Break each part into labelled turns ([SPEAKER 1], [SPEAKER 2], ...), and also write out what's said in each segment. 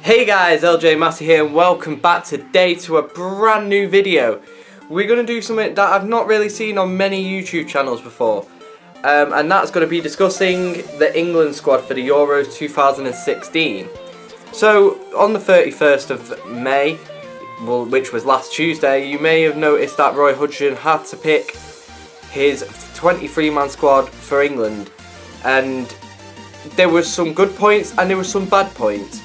[SPEAKER 1] Hey guys, LJ Massey here and welcome back today to a brand new video. We're going to do something that I've not really seen on many YouTube channels before. And that's going to be discussing the England squad for the Euros 2016. So, on the 31st of May, which was last Tuesday, you may have noticed that Roy Hodgson had to pick his 23-man squad for England. And there were some good points and there were some bad points.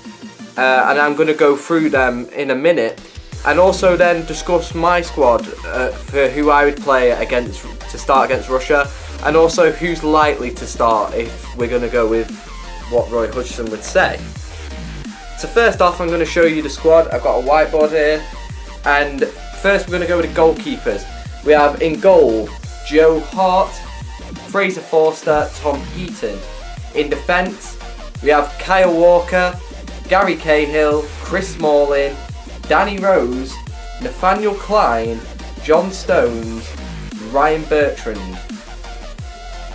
[SPEAKER 1] And I'm going to go through them in a minute, and also then discuss my squad for who I would play against to start against Russia, and also who's likely to start if we're going to go with what Roy Hodgson would say. So first off, I'm going to show you the squad. I've got a whiteboard here, and first we're going to go with the goalkeepers. We have in goal Joe Hart, Fraser Forster, Tom Heaton. In defence we have Kyle Walker, Gary Cahill, Chris Smalling, Danny Rose, Nathaniel Klein, John Stones, Ryan Bertrand.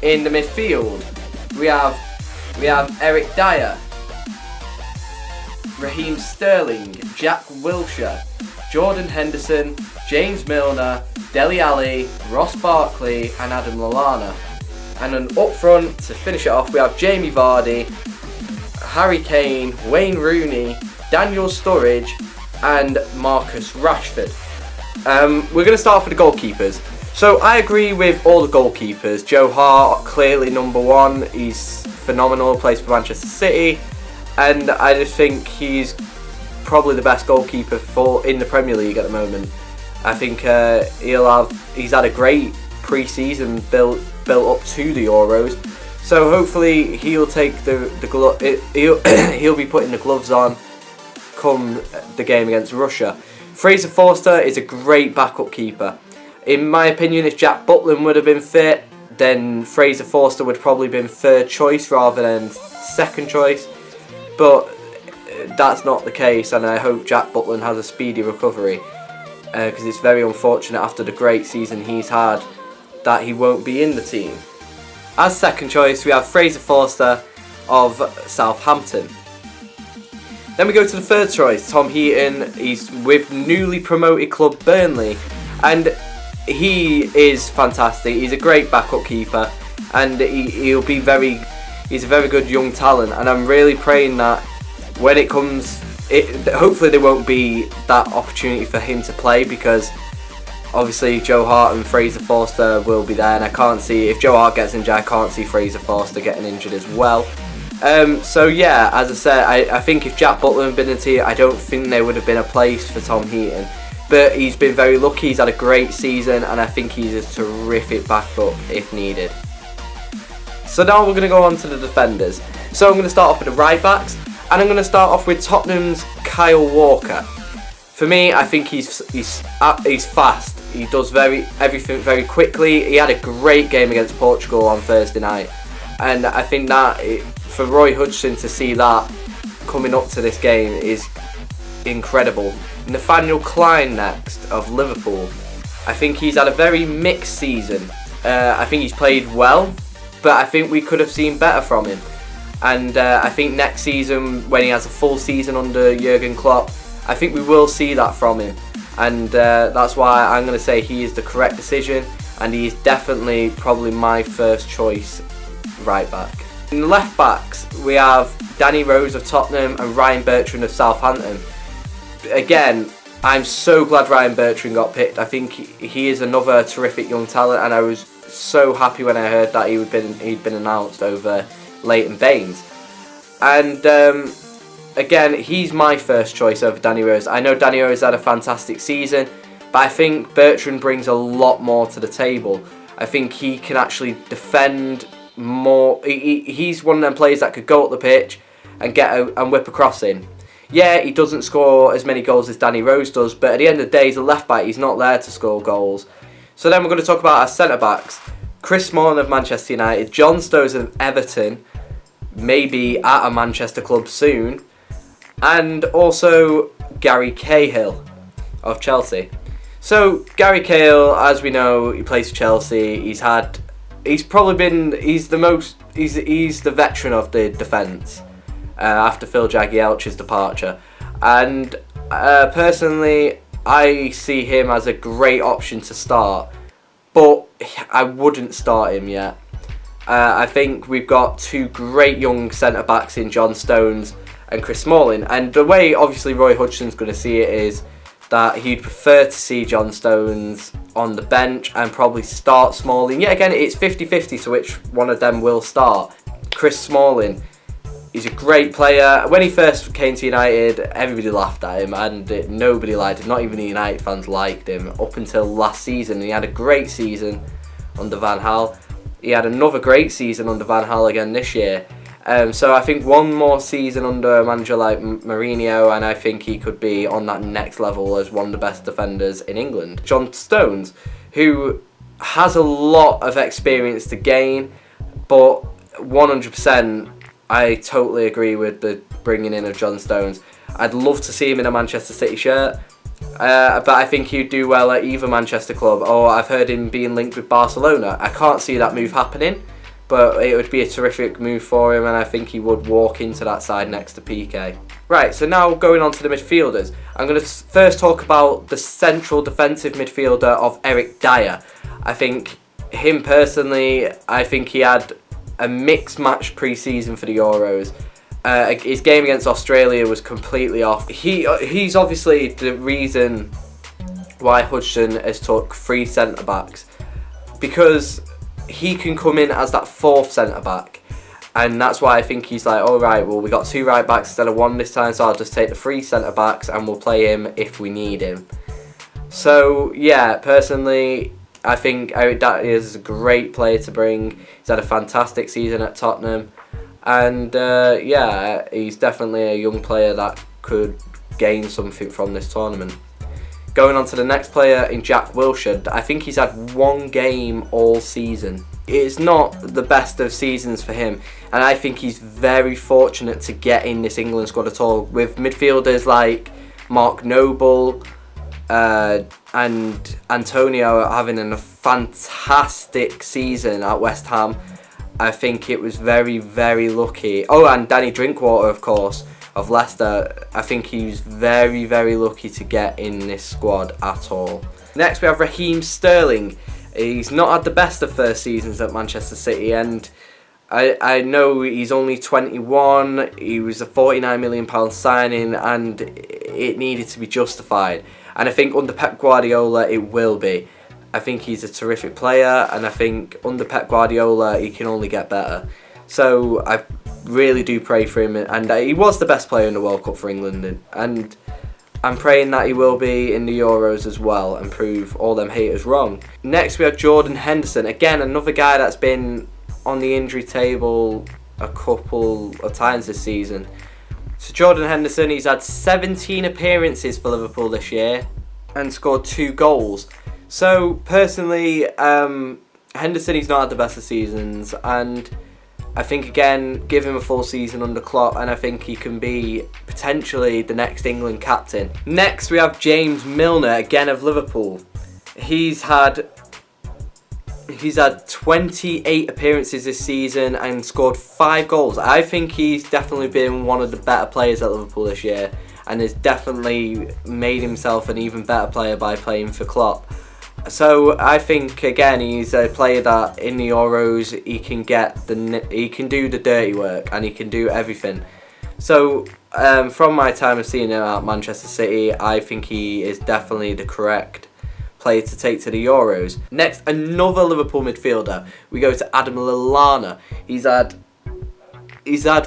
[SPEAKER 1] In the midfield, we have Eric Dyer, Raheem Sterling, Jack Wilshere, Jordan Henderson, James Milner, Dele Alli, Ross Barkley and Adam Lallana. And then up front, to finish it off, we have Jamie Vardy, Harry Kane, Wayne Rooney, Daniel Sturridge and Marcus Rashford. We're going to start off with the goalkeepers. So I agree with all the goalkeepers. Joe Hart, clearly number one. He's phenomenal, plays for Manchester City, and I just think he's probably the best goalkeeper in the Premier League at the moment. I think he's had a great pre-season built up to the Euros. So hopefully he'll take he'll be putting the gloves on come the game against Russia. Fraser Forster is a great backup keeper. In my opinion, if Jack Butland would have been fit, then Fraser Forster would probably have been third choice rather than second choice. But that's not the case, and I hope Jack Butland has a speedy recovery, because it's very unfortunate after the great season he's had that he won't be in the team. As second choice, we have Fraser Forster of Southampton. Then we go to the third choice, Tom Heaton. He's with newly promoted club Burnley, and he is fantastic. He's a great backup keeper, and he's a very good young talent. And I'm really praying that when it comes, hopefully there won't be that opportunity for him to play, because obviously Joe Hart and Fraser Forster will be there, and I can't see, if Joe Hart gets injured, I can't see Fraser Forster getting injured as well. So yeah, as I said, I think if Jack Butland had been in the team, I don't think there would have been a place for Tom Heaton. But he's been very lucky, he's had a great season, and I think he's a terrific backup if needed. So now we're going to go on to the defenders. So I'm going to start off with the right backs, and I'm going to start off with Tottenham's Kyle Walker. For me, I think he's fast. He does everything very quickly. He had a great game against Portugal on Thursday night, and I think that for Roy Hodgson to see that coming up to this game is incredible. Nathaniel Klein next of Liverpool. I think he's had a very mixed season. I think he's played well, but I think we could have seen better from him. And I think next season, when he has a full season under Jurgen Klopp, I think we will see that from him, and that's why I'm going to say he is the correct decision, and he is definitely probably my first choice right back. In the left backs, we have Danny Rose of Tottenham and Ryan Bertrand of Southampton. Again, I'm so glad Ryan Bertrand got picked. I think he is another terrific young talent, and I was so happy when I heard that he'd been announced over Leighton Baines. And again, he's my first choice over Danny Rose. I know Danny Rose had a fantastic season, but I think Bertrand brings a lot more to the table. I think he can actually defend more. He's one of them players that could go up the pitch and and whip a cross in. Yeah, he doesn't score as many goals as Danny Rose does, but at the end of the day, he's a left back. He's not there to score goals. So then we're going to talk about our centre backs. Chris Smalling of Manchester United, John Stones of Everton, maybe at a Manchester club soon, and also Gary Cahill of Chelsea. So Gary Cahill, as we know, he plays for Chelsea. He's the veteran of the defence. after Phil Jagielka's departure. And personally, I see him as a great option to start, but I wouldn't start him yet. I think we've got two great young centre-backs in John Stones and Chris Smalling, and the way obviously Roy Hodgson's going to see it is that he'd prefer to see John Stones on the bench and probably start Smalling. Yet again, it's 50-50 to which one of them will start. Chris Smalling, he's a great player. When he first came to United, everybody laughed at him and nobody liked him. Not even the United fans liked him up until last season. He had a great season under Van Gaal. He had another great season under Van Gaal again this year. So I think one more season under a manager like Mourinho and I think he could be on that next level as one of the best defenders in England. John Stones, who has a lot of experience to gain, but 100% I totally agree with the bringing in of John Stones. I'd love to see him in a Manchester City shirt, but I think he'd do well at either Manchester club, or I've heard him being linked with Barcelona. I can't see that move happening, but it would be a terrific move for him and I think he would walk into that side next to PK. Right, so now going on to the midfielders. I'm going to first talk about the central defensive midfielder of Eric Dyer. I think him personally, I think he had a mixed match pre-season for the Euros. His game against Australia was completely off. He's obviously the reason why Hodgson has took 3 centre-backs, because he can come in as that 4th centre-back, and that's why I think he's like, alright, well we got 2 right-backs instead of 1 this time, so I'll just take the 3 centre-backs and we'll play him if we need him. So yeah, personally, I think Eric Dyer is a great player to bring. He's had a fantastic season at Tottenham. And yeah, he's definitely a young player that could gain something from this tournament. Going on to the next player in Jack Wilshere, I think he's had 1 game all season. It's not the best of seasons for him, and I think he's very fortunate to get in this England squad at all. With midfielders like Mark Noble and Antonio having a fantastic season at West Ham, I think it was very, very lucky. Oh, and Danny Drinkwater, of course, of Leicester. I think he's very, very lucky to get in this squad at all. Next, we have Raheem Sterling. He's not had the best of first seasons at Manchester City, and I know he's only 21. He was a £49 million signing, and it needed to be justified. And I think under Pep Guardiola, it will be. I think he's a terrific player, and I think under Pep Guardiola he can only get better. So I really do pray for him, and he was the best player in the World Cup for England, and I'm praying that he will be in the Euros as well and prove all them haters wrong. Next we have Jordan Henderson, again another guy that's been on the injury table a couple of times this season. So Jordan Henderson, he's had 17 appearances for Liverpool this year and scored 2 goals. So personally, Henderson, he's not had the best of seasons, and I think again, give him a full season under Klopp, and I think he can be potentially the next England captain. Next, we have James Milner, again of Liverpool. He's had 28 appearances this season and scored 5 goals. I think he's definitely been one of the better players at Liverpool this year, and has definitely made himself an even better player by playing for Klopp. So I think again he's a player that in the Euros he can do the dirty work and he can do everything. So from my time of seeing him at Manchester City, I think he is definitely the correct player to take to the Euros. Next, another Liverpool midfielder. We go to Adam Lallana. He's had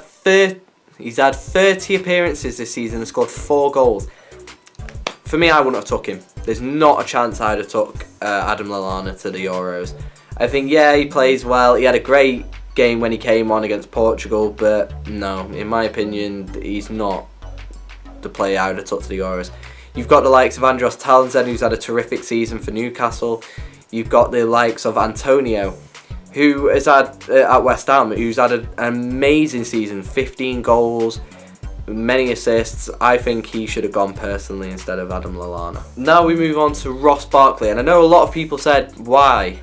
[SPEAKER 1] 30 appearances this season and scored 4 goals. For me, I wouldn't have took him. There's not a chance I'd have took Adam Lallana to the Euros. I think, yeah, he plays well. He had a great game when he came on against Portugal, but no, in my opinion, he's not the player I would have took to the Euros. You've got the likes of Andros Townsend, who's had a terrific season for Newcastle. You've got the likes of Antonio, who has had, at West Ham, who's had an amazing season, 15 goals, many assists. I think he should have gone personally instead of Adam Lallana. Now we move on to Ross Barkley, and I know a lot of people said, why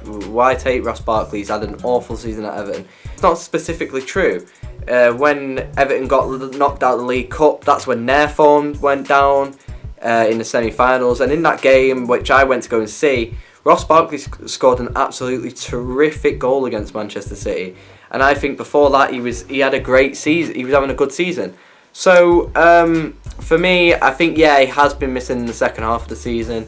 [SPEAKER 1] take Ross Barkley? He's had an awful season at Everton. It's not specifically true. when Everton got knocked out of the League Cup, that's when their form went down in the semi-finals. And in that game, which I went to go and see, Ross Barkley scored an absolutely terrific goal against Manchester City. And I think before that he had a great season. He was having a good season. So for me, I think he has been missing the second half of the season.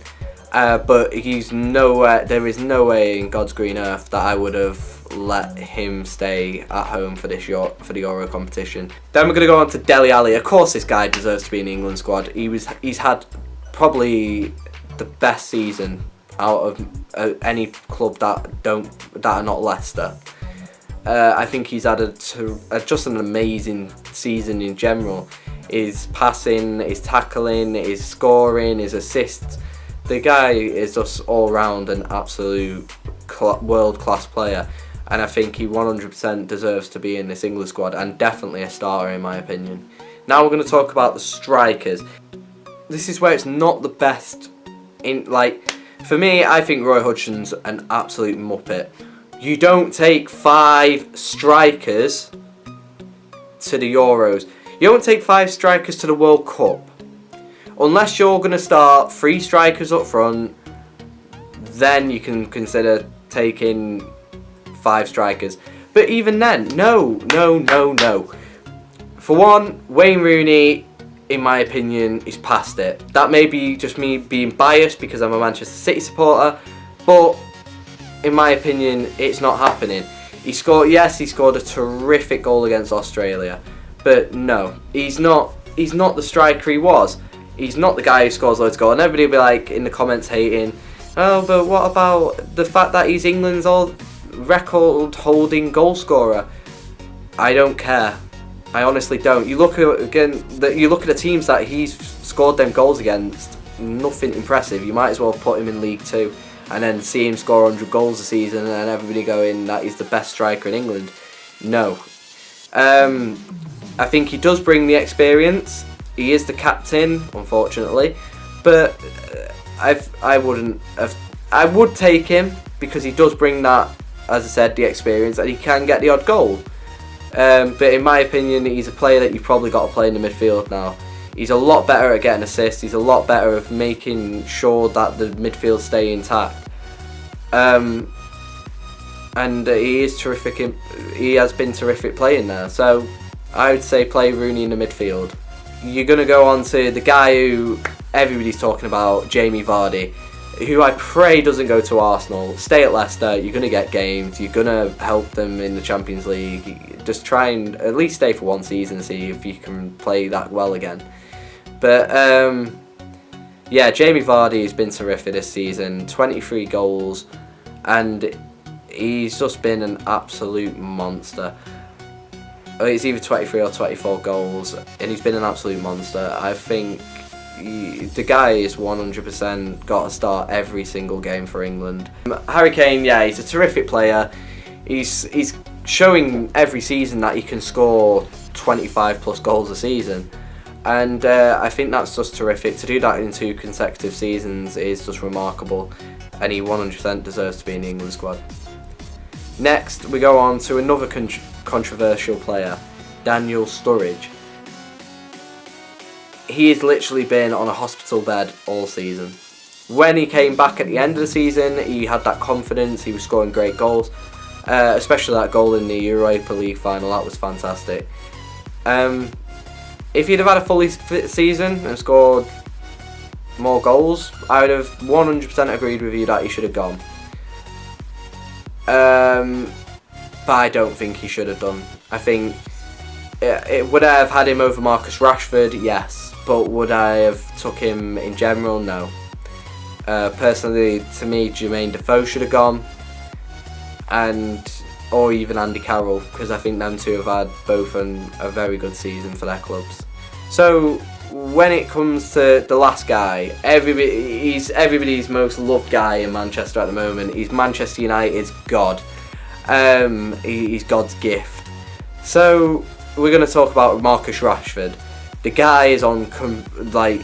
[SPEAKER 1] But he's nowhere. There is no way in God's green earth that I would have let him stay at home for the Euro competition. Then we're going to go on to Dele Alli. Of course, this guy deserves to be in the England squad. He's had probably the best season out of any club that are not Leicester. I think he's had just an amazing season in general. His passing, his tackling, his scoring, his assists. The guy is just all round an absolute world-class player. And I think he 100% deserves to be in this England squad, and definitely a starter in my opinion. Now we're going to talk about the strikers. This is where it's not the best. For me, I think Roy Hodgson's an absolute muppet. You don't take 5 strikers to the Euros. You don't take 5 strikers to the World Cup. Unless you're going to start 3 strikers up front, then you can consider taking 5 strikers. But even then, no. For one, Wayne Rooney, in my opinion, is past it. That may be just me being biased because I'm a Manchester City supporter, but in my opinion, it's not happening. He scored a terrific goal against Australia, but no, he's not the striker he was. He's not the guy who scores loads of goals. And everybody will be like in the comments hating, oh, but what about the fact that he's England's record-holding goal scorer? I don't care. I honestly don't. You look at the teams that he's scored them goals against. Nothing impressive. You might as well put him in League Two, and then see him score 100 goals a season, and everybody going that he's the best striker in England. No. I think he does bring the experience. He is the captain, unfortunately, but I would take him because he does bring that, as I said, the experience, and he can get the odd goal. But in my opinion, he's a player that you've probably got to play in the midfield now. He's a lot better at getting assists. He's a lot better at making sure that the midfield stay intact. And he is terrific. He has been terrific playing there. So I would say play Rooney in the midfield. You're going to go on to the guy who everybody's talking about, Jamie Vardy, who I pray doesn't go to Arsenal. Stay at Leicester. You're going to get games. You're going to help them in the Champions League. Just try and at least stay for one season, see if you can play that well again. But Jamie Vardy has been terrific this season. 23 goals, and he's just been an absolute monster. It's either 23 or 24 goals, and he's been an absolute monster. I think the guy is 100% got to start every single game for England. Harry Kane, he's a terrific player. He's showing every season that he can score 25 plus goals a season, and I think that's just terrific. To do that in 2 consecutive seasons is just remarkable, and he 100% deserves to be in the England squad. Next, we go on to another controversial player, Daniel Sturridge. He has literally been on a hospital bed all season. When he came back at the end of the season, he had that confidence, he was scoring great goals, especially that goal in the Europa League final. That was fantastic. If he'd have had a fully fit season and scored more goals, I would have 100% agreed with you that he should have gone. But I don't think he should have done. I think would I have had him over Marcus Rashford? Yes. But would I have took him in general? No. Personally, to me, Jermaine Defoe should have gone, or even Andy Carroll, because I think them two have had both a very good season for their clubs. So when it comes to the last guy, he's everybody's most loved guy in Manchester at the moment. He's Manchester United's god. He's God's gift. So we're going to talk about Marcus Rashford. The guy is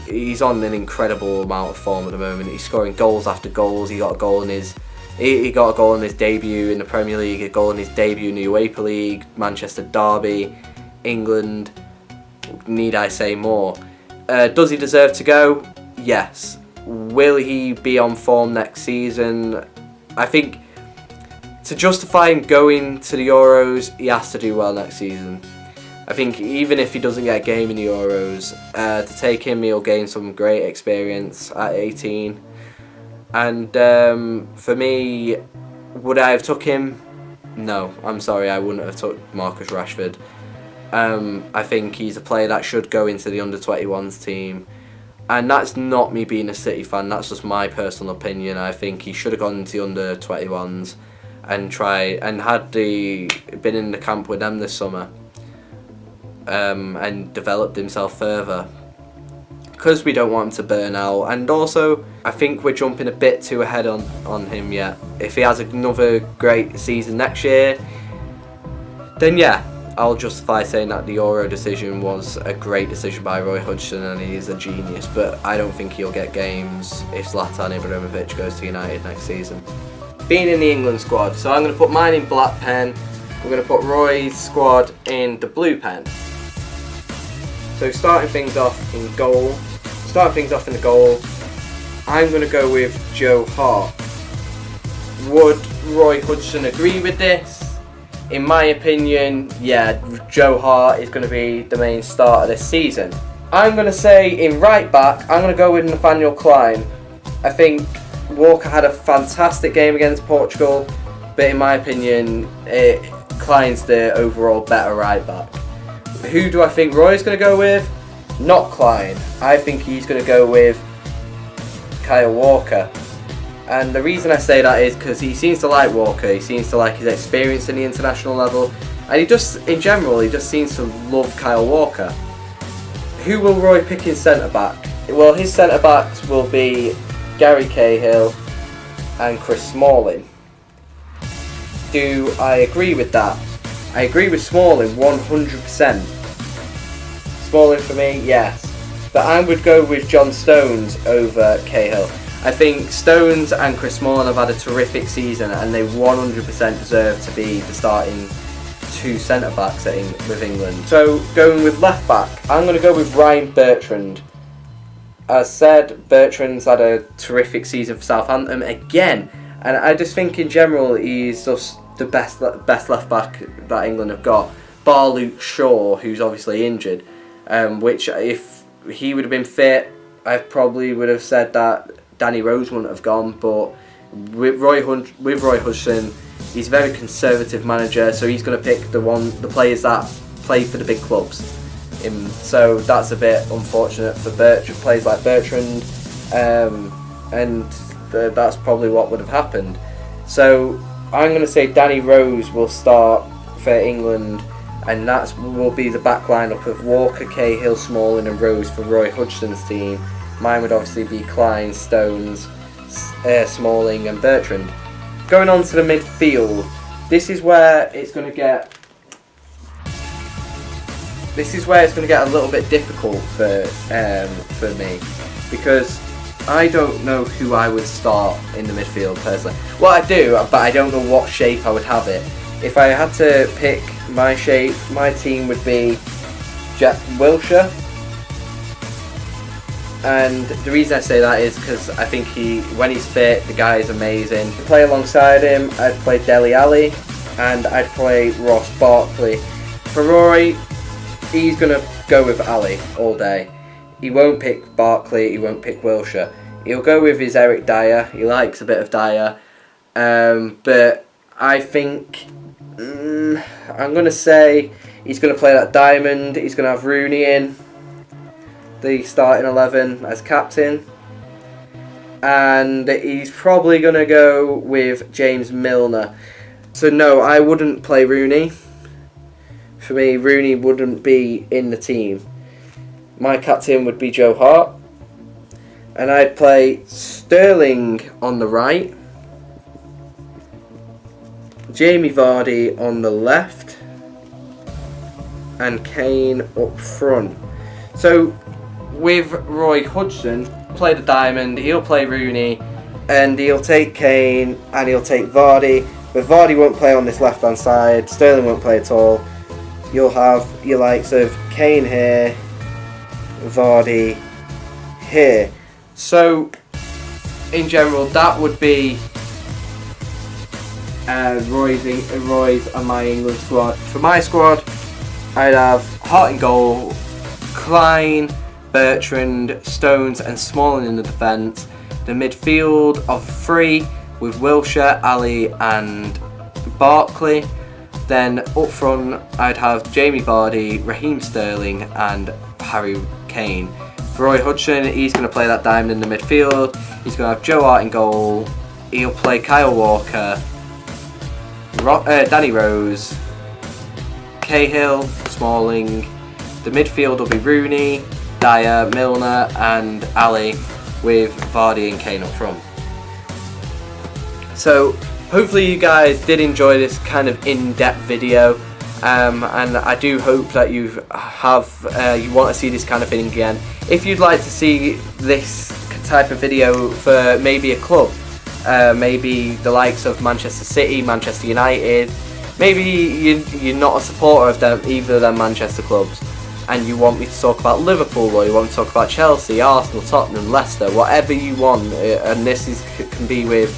[SPEAKER 1] he's on an incredible amount of form at the moment. He's scoring goals after goals. He got a goal in his debut in the Premier League, a goal in his debut in the Europa League, Manchester derby. England. Need I say more? Does he deserve to go? Yes. Will he be on form next season? I think to justify him going to the Euros, he has to do well next season. I think even if he doesn't get a game in the Euros, to take him, he'll gain some great experience at 18. And for me, would I have took him? No, I'm sorry, I wouldn't have took Marcus Rashford. I think he's a player that should go into the under-21s team. And that's not me being a City fan, that's just my personal opinion. I think he should have gone into the under-21s and been in the camp with them this summer. And developed himself further, because we don't want him to burn out. And also, I think we're jumping a bit too ahead on him yet. If he has another great season next year, then yeah, I'll justify saying that the Euro decision was a great decision by Roy Hodgson and he is a genius, but I don't think he'll get games if Zlatan Ibrahimovic goes to United next season. Being in the England squad, so I'm going to put mine in black pen, we're going to put Roy's squad in the blue pen. So starting things off in the goal, I'm going to go with Joe Hart. Would Roy Hodgson agree with this? In my opinion, yeah, Joe Hart is going to be the main starter this season. I'm going to say in right back, I'm going to go with Nathaniel Clyne. I think Walker had a fantastic game against Portugal, but in my opinion, Clyne's the overall better right back. Who do I think Roy's going to go with? Not Clyne. I think he's going to go with Kyle Walker. And the reason I say that is because he seems to like Walker, he seems to like his experience in the international level, and he just seems to love Kyle Walker. Who will Roy pick in centre-back? Well, his centre-backs will be Gary Cahill and Chris Smalling. Do I agree with that? I agree with Smalling 100%. Smalling for me, yes. But I would go with John Stones over Cahill. I think Stones and Chris Smalling have had a terrific season and they 100% deserve to be the starting two centre-backs with England. So going with left-back, I'm going to go with Ryan Bertrand. As said, Bertrand's had a terrific season for Southampton again. And I just think in general he's just the best left back that England have got, bar Luke Shaw, who's obviously injured, which if he would have been fit, I probably would have said that Danny Rose wouldn't have gone. But with Roy Hodgson, he's a very conservative manager, so he's going to pick the players that play for the big clubs. So that's a bit unfortunate for players like Bertrand, and that's probably what would have happened. So I'm going to say Danny Rose will start for England, and that will be the back lineup of Walker, Cahill, Smalling and Rose for Roy Hodgson's team. Mine would obviously be Clyne, Stones, Smalling and Bertrand. Going on to the midfield, this is where it's going to get a little bit difficult for me, because I don't know who I would start in the midfield personally. Well, I do, but I don't know what shape I would have it. If I had to pick my shape, my team would be Jack Wilshere. And the reason I say that is because I think when he's fit, the guy is amazing. To play alongside him, I'd play Dele Alli and I'd play Ross Barkley. For Roy, he's going to go with Ali all day. He won't pick Barkley, he won't pick Wilshere. He'll go with his Eric Dyer. He likes a bit of Dyer. But I think I'm going to say he's going to play that diamond. He's going to have Rooney in the starting 11 as captain. And he's probably going to go with James Milner. So no, I wouldn't play Rooney. For me, Rooney wouldn't be in the team. My captain would be Joe Hart. And I'd play Sterling on the right, Jamie Vardy on the left, and Kane up front. So with Roy Hodgson, play the diamond, he'll play Rooney, and he'll take Kane, and he'll take Vardy. But Vardy won't play on this left-hand side, Sterling won't play at all. you'll have your likes of Kane here, Vardy here. So in general, that would be Roy's and my England squad. For my squad, I'd have Hart in goal, Klein, Bertrand, Stones and Smalling in the defence. The midfield of 3 with Wilshere, Ali and Barkley. Then up front I'd have Jamie Vardy, Raheem Sterling and Harry Kane. For Roy Hodgson, he's going to play that diamond in the midfield. He's going to have Joe Hart in goal. He'll play Kyle Walker, Danny Rose, Cahill, Smalling. The midfield will be Rooney, Dyer, Milner and Ali, with Vardy and Kane up front. So hopefully you guys did enjoy this kind of in-depth video, and I do hope that you want to see this kind of thing again. If you'd like to see this type of video for maybe a club, maybe the likes of Manchester City, Manchester United, maybe you're not a supporter of them, either of them Manchester clubs, and you want me to talk about Liverpool, or you want me to talk about Chelsea, Arsenal, Tottenham, Leicester, whatever you want, and this can be with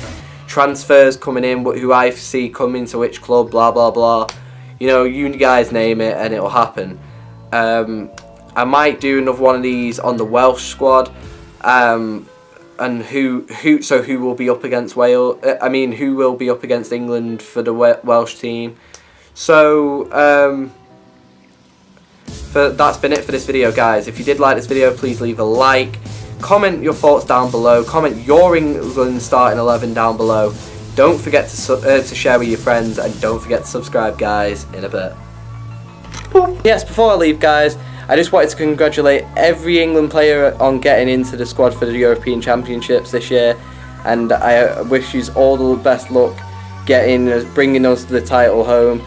[SPEAKER 1] transfers coming in, who I see coming to which club, blah blah blah. You know, you guys name it and it'll happen. I might do another one of these on the Welsh squad, and who will be up against Wales? Who will be up against England for the Welsh team? So that's been it for this video, guys. If you did like this video, please leave a like. Comment your thoughts down below. Comment your England starting 11 down below. Don't forget to share with your friends, and don't forget to subscribe, guys. In a bit. Yes, before I leave, guys, I just wanted to congratulate every England player on getting into the squad for the European Championships this year, and I wish you all the best luck bringing us the title home.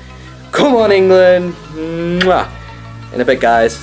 [SPEAKER 1] Come on, England! Mwah. In a bit, guys.